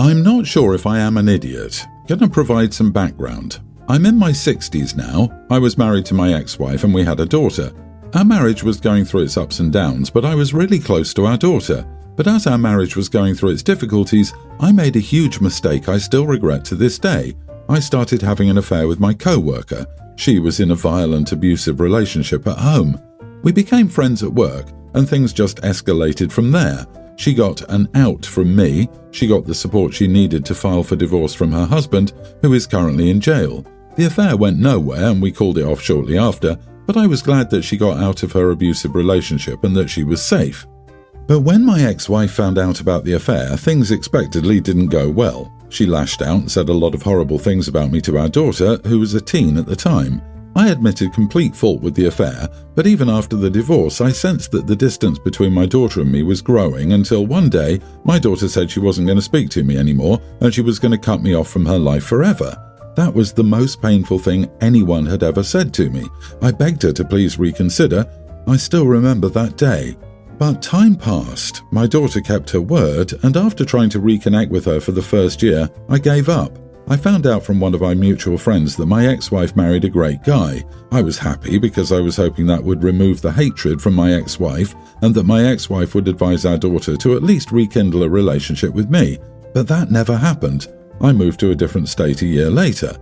I'm not sure if I am an idiot. Gonna provide some background. I'm in my 60s now. I was married to my ex-wife and we had a daughter. Our marriage was going through its ups and downs, but I was really close to our daughter. But as our marriage was going through its difficulties, I made a huge mistake I still regret to this day. I started having an affair with my co-worker. She was in a violent, abusive relationship at home. We became friends at work, and things just escalated from there. She got an out from me. She got the support she needed to file for divorce from her husband, who is currently in jail. The affair went nowhere and we called it off shortly after, but I was glad that she got out of her abusive relationship and that she was safe. But when my ex-wife found out about the affair, things expectedly didn't go well. She lashed out and said a lot of horrible things about me to our daughter, who was a teen at the time. I admitted complete fault with the affair, but even after the divorce, I sensed that the distance between my daughter and me was growing until one day, my daughter said she wasn't going to speak to me anymore and she was going to cut me off from her life forever. That was the most painful thing anyone had ever said to me. I begged her to please reconsider. I still remember that day. But time passed, my daughter kept her word, and after trying to reconnect with her for the first year, I gave up. I found out from one of our mutual friends that my ex-wife married a great guy. I was happy because I was hoping that would remove the hatred from my ex-wife and that my ex-wife would advise our daughter to at least rekindle a relationship with me. But that never happened. I moved to a different state a year later.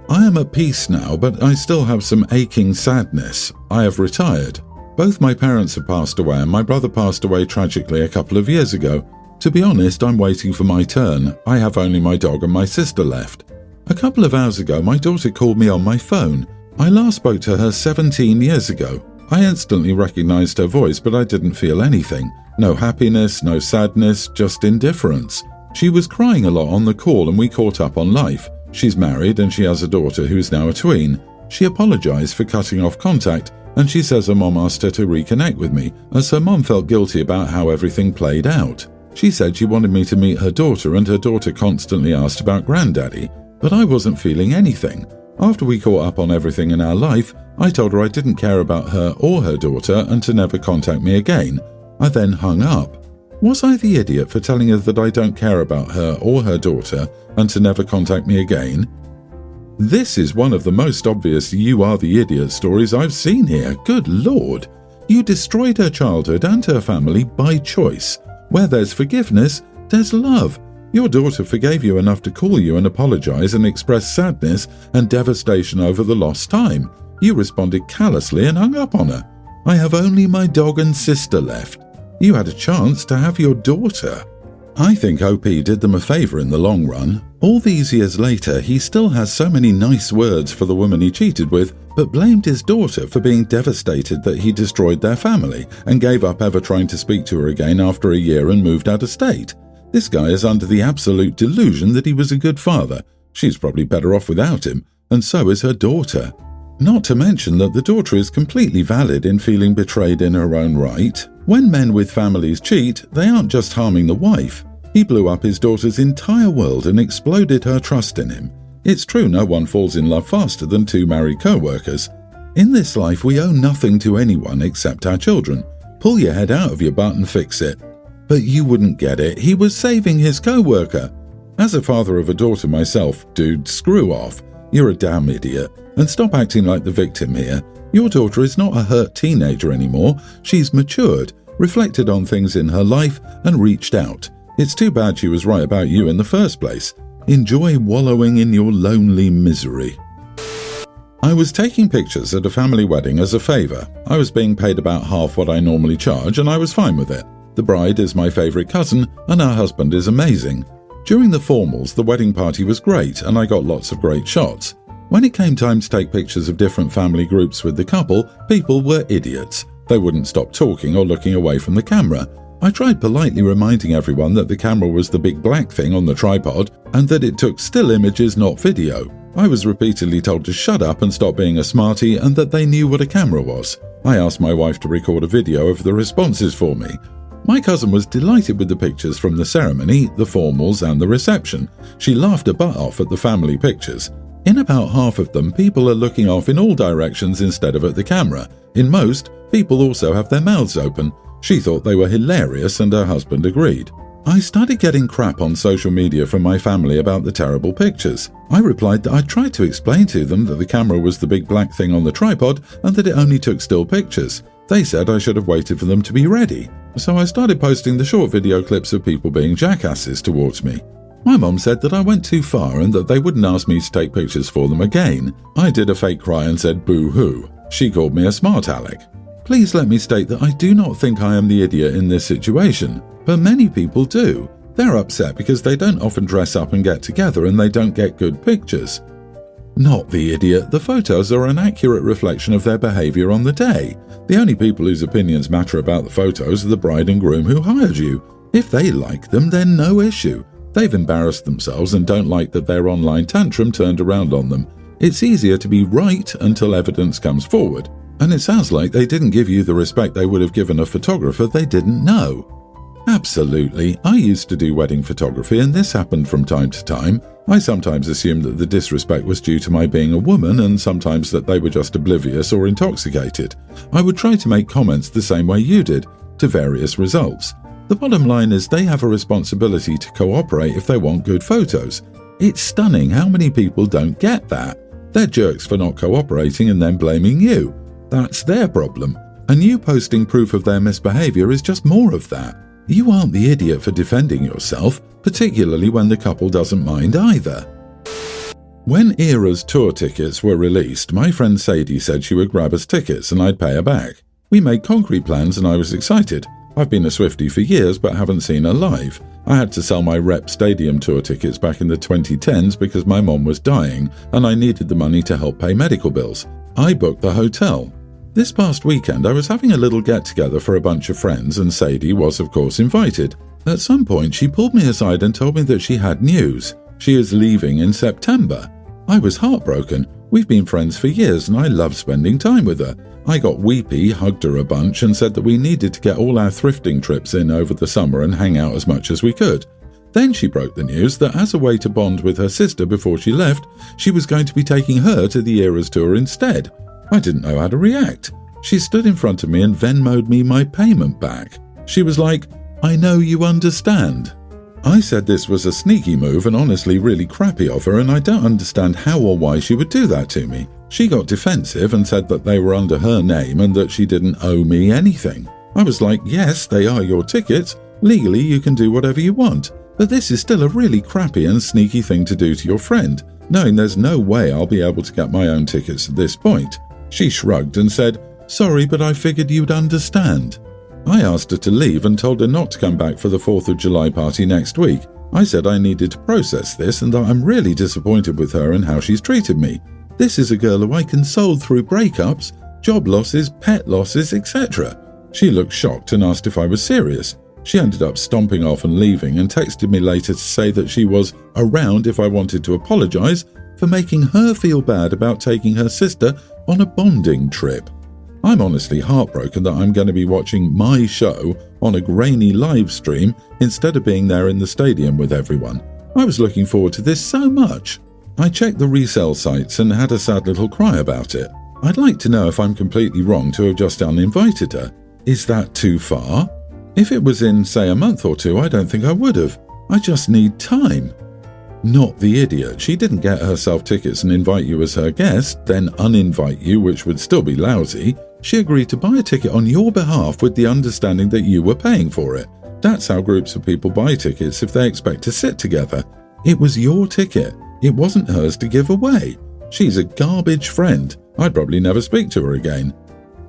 I am at peace now, but I still have some aching sadness. I have retired. Both my parents have passed away and my brother passed away tragically a couple of years ago. To be honest, I'm waiting for my turn. I have only my dog and my sister left. A couple of hours ago, my daughter called me on my phone. I last spoke to her 17 years ago. I instantly recognized her voice, but I didn't feel anything. No happiness, no sadness, just indifference. She was crying a lot on the call and we caught up on life. She's married and she has a daughter who is now a tween. She apologized for cutting off contact and she says her mom asked her to reconnect with me as her mom felt guilty about how everything played out. She said she wanted me to meet her daughter and her daughter constantly asked about granddaddy, but I wasn't feeling anything. After we caught up on everything in our life, I told her I didn't care about her or her daughter and to never contact me again. I then hung up. Was I the idiot for telling her that I don't care about her or her daughter and to never contact me again? This is one of the most obvious "you are the idiot" stories I've seen here. Good Lord! You destroyed her childhood and her family by choice. Where there's forgiveness, there's love. Your daughter forgave you enough to call you and apologize and express sadness and devastation over the lost time. You responded callously and hung up on her. I have only my dog and sister left. You had a chance to have your daughter. I think OP did them a favor in the long run. All these years later, he still has so many nice words for the woman he cheated with, but blamed his daughter for being devastated that he destroyed their family and gave up ever trying to speak to her again after a year and moved out of state. This guy is under the absolute delusion that he was a good father. She's probably better off without him, and so is her daughter. Not to mention that the daughter is completely valid in feeling betrayed in her own right. When men with families cheat, they aren't just harming the wife. He blew up his daughter's entire world and exploded her trust in him. It's true no one falls in love faster than two married co-workers. In this life, we owe nothing to anyone except our children. Pull your head out of your butt and fix it. But you wouldn't get it. He was saving his co-worker. As a father of a daughter myself, dude, screw off. You're a damn idiot. And stop acting like the victim here. Your daughter is not a hurt teenager anymore. She's matured, reflected on things in her life, and reached out. It's too bad she was right about you in the first place. Enjoy wallowing in your lonely misery. I was taking pictures at a family wedding as a favor. I was being paid about half what I normally charge, and I was fine with it. The bride is my favorite cousin, and her husband is amazing. During the formals, the wedding party was great, and I got lots of great shots. When it came time to take pictures of different family groups with the couple, people were idiots. They wouldn't stop talking or looking away from the camera. I tried politely reminding everyone that the camera was the big black thing on the tripod and that it took still images, not video. I was repeatedly told to shut up and stop being a smarty and that they knew what a camera was. I asked my wife to record a video of the responses for me. My cousin was delighted with the pictures from the ceremony, the formals and the reception. She laughed her butt off at the family pictures. In about half of them, people are looking off in all directions instead of at the camera. In most, people also have their mouths open. She thought they were hilarious and her husband agreed. I started getting crap on social media from my family about the terrible pictures. I replied that I tried to explain to them that the camera was the big black thing on the tripod and that it only took still pictures. They said I should have waited for them to be ready. So I started posting the short video clips of people being jackasses towards me. My mom said that I went too far and that they wouldn't ask me to take pictures for them again. I did a fake cry and said boo-hoo. She called me a smart aleck. Please let me state that I do not think I am the idiot in this situation, but many people do. They're upset because they don't often dress up and get together and they don't get good pictures. Not the idiot, the photos are an accurate reflection of their behaviour on the day. The only people whose opinions matter about the photos are the bride and groom who hired you. If they like them, then no issue. They've embarrassed themselves and don't like that their online tantrum turned around on them. It's easier to be right until evidence comes forward. And it sounds like they didn't give you the respect they would have given a photographer they didn't know. Absolutely, I used to do wedding photography and this happened from time to time. I sometimes assumed that the disrespect was due to my being a woman and sometimes that they were just oblivious or intoxicated. I would try to make comments the same way you did, to various results. The bottom line is they have a responsibility to cooperate if they want good photos. It's stunning how many people don't get that. They're jerks for not cooperating and then blaming you. That's their problem. And you posting proof of their misbehaviour is just more of that. You aren't the idiot for defending yourself, particularly when the couple doesn't mind either. When Era's tour tickets were released, my friend Sadie said she would grab us tickets and I'd pay her back. We made concrete plans and I was excited. I've been a Swiftie for years but haven't seen her live. I had to sell my Rep Stadium tour tickets back in the 2010s because my mom was dying and I needed the money to help pay medical bills. I booked the hotel. This past weekend I was having a little get-together for a bunch of friends and Sadie was of course invited. At some point she pulled me aside and told me that she had news. She is leaving in September. I was heartbroken. We've been friends for years and I love spending time with her. I got weepy, hugged her a bunch and said that we needed to get all our thrifting trips in over the summer and hang out as much as we could. Then she broke the news that as a way to bond with her sister before she left, she was going to be taking her to the Eras tour instead. I didn't know how to react. She stood in front of me and Venmo'd me my payment back. She was like, "I know you understand." I said this was a sneaky move and honestly really crappy of her and I don't understand how or why she would do that to me. She got defensive and said that they were under her name and that she didn't owe me anything. I was like, yes, they are your tickets. Legally, you can do whatever you want. But this is still a really crappy and sneaky thing to do to your friend, knowing there's no way I'll be able to get my own tickets at this point. She shrugged and said, "Sorry, but I figured you'd understand." I asked her to leave and told her not to come back for the 4th of July party next week. I said I needed to process this and that I'm really disappointed with her and how she's treated me. This is a girl who I consoled through breakups, job losses, pet losses, etc. She looked shocked and asked if I was serious. She ended up stomping off and leaving and texted me later to say that she was around if I wanted to apologise for making her feel bad about taking her sister on a bonding trip. I'm honestly heartbroken that I'm going to be watching my show on a grainy live stream instead of being there in the stadium with everyone. I was looking forward to this so much. I checked the resale sites and had a sad little cry about it. I'd like to know if I'm completely wrong to have just uninvited her. Is that too far? If it was in, say, a month or two, I don't think I would have. I just need time. Not the idiot. She didn't get herself tickets and invite you as her guest, then uninvite you, which would still be lousy. She agreed to buy a ticket on your behalf with the understanding that you were paying for it. That's how groups of people buy tickets if they expect to sit together. It was your ticket. It wasn't hers to give away. She's a garbage friend. I'd probably never speak to her again.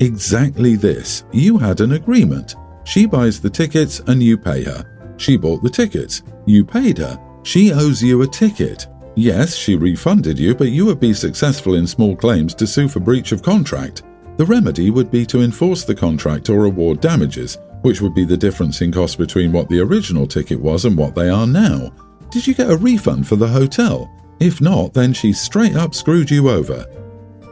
Exactly this. You had an agreement. She buys the tickets and you pay her. She bought the tickets. You paid her. She owes you a ticket. Yes, she refunded you, but you would be successful in small claims to sue for breach of contract. The remedy would be to enforce the contract or award damages, which would be the difference in cost between what the original ticket was and what they are now. Did you get a refund for the hotel? If not, then she straight up screwed you over.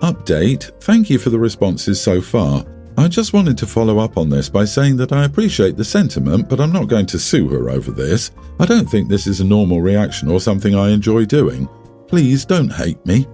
Update, thank you for the responses so far. I just wanted to follow up on this by saying that I appreciate the sentiment, but I'm not going to sue her over this. I don't think this is a normal reaction or something I enjoy doing. Please don't hate me.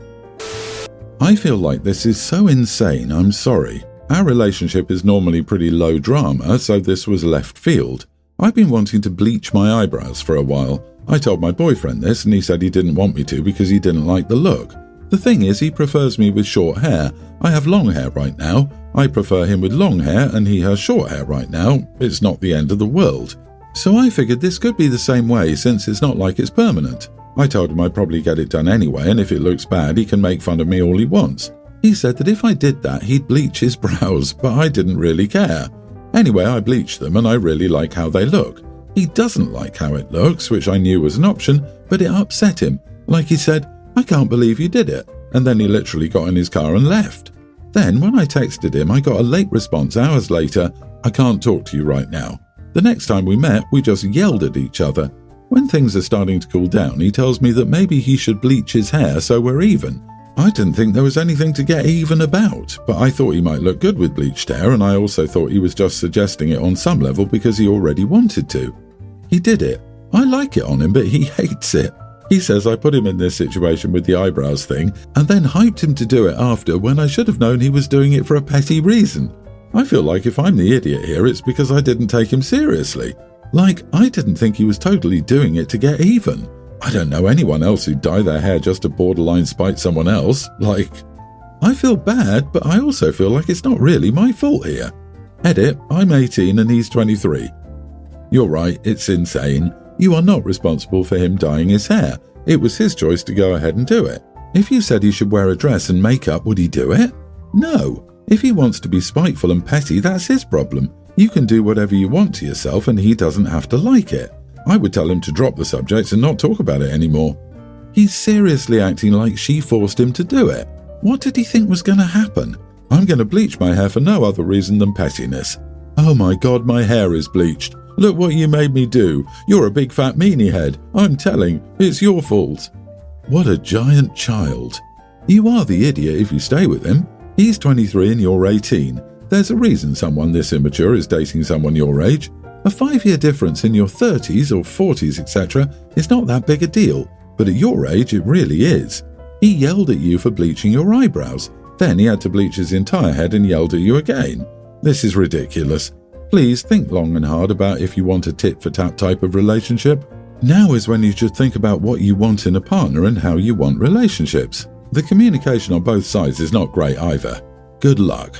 I feel like this is so insane, I'm sorry. Our relationship is normally pretty low drama, so this was left field. I've been wanting to bleach my eyebrows for a while. I told my boyfriend this and he said he didn't want me to because he didn't like the look. The thing is, he prefers me with short hair. I have long hair right now. I prefer him with long hair and he has short hair right now. It's not the end of the world. So I figured this could be the same way since it's not like it's permanent. I told him I'd probably get it done anyway, and if it looks bad, he can make fun of me all he wants. He said that if I did that, he'd bleach his brows, but I didn't really care. Anyway, I bleached them and I really like how they look. He doesn't like how it looks, which I knew was an option, but it upset him. Like he said, "I can't believe you did it." And then he literally got in his car and left. Then when I texted him, I got a late response hours later, "I can't talk to you right now." The next time we met, we just yelled at each other. When things are starting to cool down, he tells me that maybe he should bleach his hair so we're even. I didn't think there was anything to get even about, but I thought he might look good with bleached hair, and I also thought he was just suggesting it on some level because he already wanted to. He did it. I like it on him, but he hates it. He says I put him in this situation with the eyebrows thing and then hyped him to do it after when I should have known he was doing it for a petty reason. I feel like if I'm the idiot here, it's because I didn't take him seriously. Like, I didn't think he was totally doing it to get even. I don't know anyone else who'd dye their hair just to borderline spite someone else. Like, I feel bad, but I also feel like it's not really my fault here. Edit, I'm 18 and he's 23. You're right, it's insane. You are not responsible for him dyeing his hair. It was his choice to go ahead and do it. If you said he should wear a dress and makeup, would he do it? No. If he wants to be spiteful and petty, that's his problem. You can do whatever you want to yourself and he doesn't have to like it. I would tell him to drop the subject and not talk about it anymore. He's seriously acting like she forced him to do it. What did he think was going to happen? I'm going to bleach my hair for no other reason than pettiness. Oh my God, my hair is bleached. Look what you made me do. You're a big fat meanie head. I'm telling, it's your fault. What a giant child. You are the idiot if you stay with him. He's 23 and you're 18. There's a reason someone this immature is dating someone your age. A 5-year difference in your 30s or 40s, etc. is not that big a deal, but at your age it really is. He yelled at you for bleaching your eyebrows. Then he had to bleach his entire head and yelled at you again. This is ridiculous. Please think long and hard about if you want a tit-for-tat type of relationship. Now is when you should think about what you want in a partner and how you want relationships. The communication on both sides is not great either. Good luck.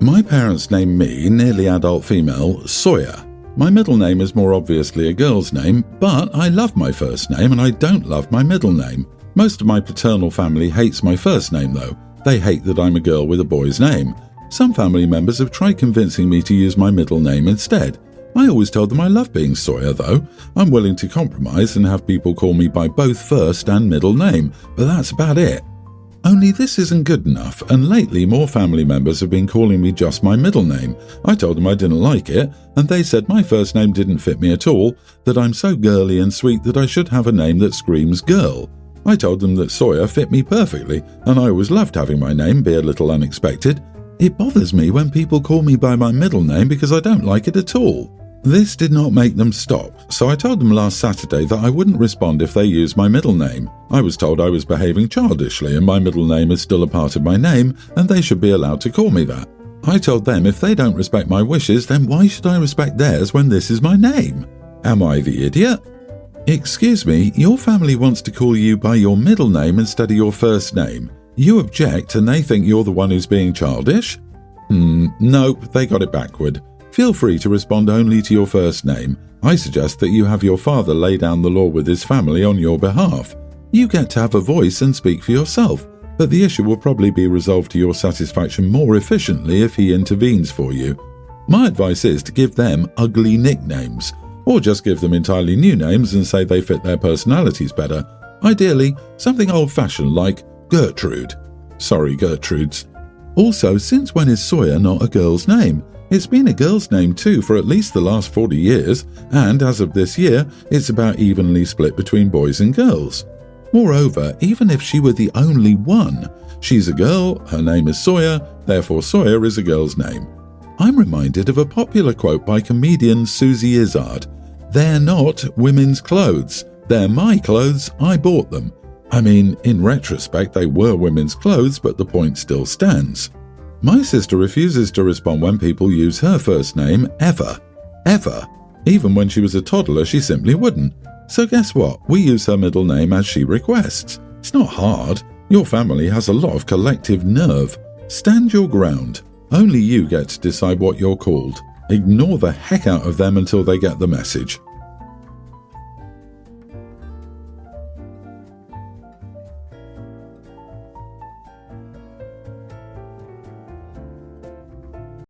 My parents named me, nearly adult female, Sawyer. My middle name is more obviously a girl's name, but I love my first name and I don't love my middle name. Most of my paternal family hates my first name though. They hate that I'm a girl with a boy's name. Some family members have tried convincing me to use my middle name instead. I always told them I love being Sawyer though. I'm willing to compromise and have people call me by both first and middle name, but that's about it. Only this isn't good enough, and lately more family members have been calling me just my middle name. I told them I didn't like it, and they said my first name didn't fit me at all, that I'm so girly and sweet that I should have a name that screams girl. I told them that Sawyer fit me perfectly, and I always loved having my name be a little unexpected. It bothers me when people call me by my middle name because I don't like it at all. This did not make them stop, so I told them last Saturday that I wouldn't respond if they used my middle name. I was told I was behaving childishly and my middle name is still a part of my name and they should be allowed to call me that. I told them if they don't respect my wishes, then why should I respect theirs when this is my name? Am I the idiot? Excuse me, your family wants to call you by your middle name instead of your first name. You object and they think you're the one who's being childish? Nope, they got it backward. Feel free to respond only to your first name. I suggest that you have your father lay down the law with his family on your behalf. You get to have a voice and speak for yourself, but the issue will probably be resolved to your satisfaction more efficiently if he intervenes for you. My advice is to give them ugly nicknames, or just give them entirely new names and say they fit their personalities better. Ideally, something old-fashioned like Gertrude. Sorry, Gertrudes. Also, since when is Sawyer not a girl's name? It's been a girl's name too for at least the last 40 years, and as of this year, it's about evenly split between boys and girls. Moreover, even if she were the only one, she's a girl, her name is Sawyer, therefore Sawyer is a girl's name. I'm reminded of a popular quote by comedian Susie Izzard. "They're not women's clothes. They're my clothes, I bought them." I mean, in retrospect, they were women's clothes, but the point still stands. My sister refuses to respond when people use her first name ever. Ever. Even when she was a toddler, she simply wouldn't. So guess what? We use her middle name as she requests. It's not hard. Your family has a lot of collective nerve. Stand your ground. Only you get to decide what you're called. Ignore the heck out of them until they get the message.